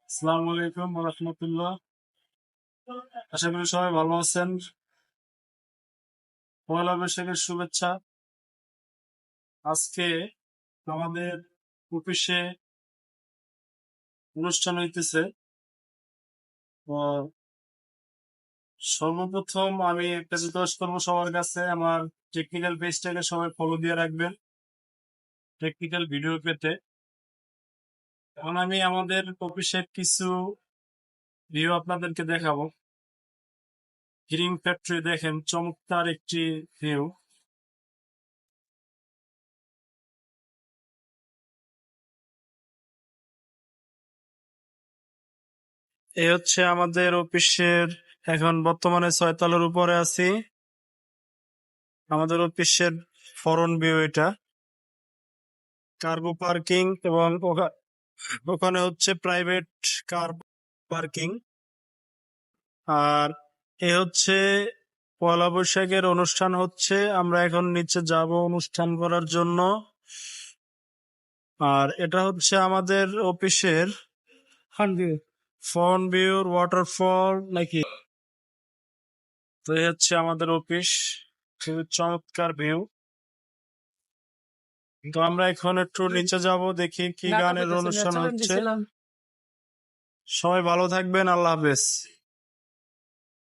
আসসালামু আলাইকুম রহমতুল্লাহ। আশা করি সবাই ভালো আছেন। পয়লা বৈশাখের শুভেচ্ছা। আজকে আমাদের অফিসে অনুষ্ঠান হইতেছে। তো সর্বপ্রথম আমি একটা রিকোয়েস্ট করবো সবার কাছে, আমার টেকনিক্যাল পেজটাকে সবাই ফলো দিয়ে রাখবেন টেকনিক্যাল ভিডিও পেতে। এখন আমি আমাদের অফিসের কিছু ভিউ আপনাদেরকে দেখাবো। হিরিং ফ্যাক্টরি দেখেন, চমৎকার একটি ভিউ। এই হচ্ছে আমাদের অফিসের, এখন বর্তমানে 6 তলার উপরে আছি। আমাদের অফিসের ফরন ভিউ এটা, কার্গো পার্কিং, এবং ওখানে হচ্ছে প্রাইভেট কার পার্কিং। আর এ হচ্ছে পয়লা বৈশাখের অনুষ্ঠান হচ্ছে, আমরা এখন নিচে যাব অনুষ্ঠান করার জন্য। আর এটা হচ্ছে আমাদের অফিসের ফরন ভিউর ওয়াটারফল নাকি। তো এই হচ্ছে আমাদের অফিস, খুবই চমৎকার ভিউ। তো আমরা এখন একটু নিচে যাব, দেখি কি গানের অনুষ্ঠান হচ্ছে। সবাই ভালো থাকবেন, আল্লাহ হাফেজ।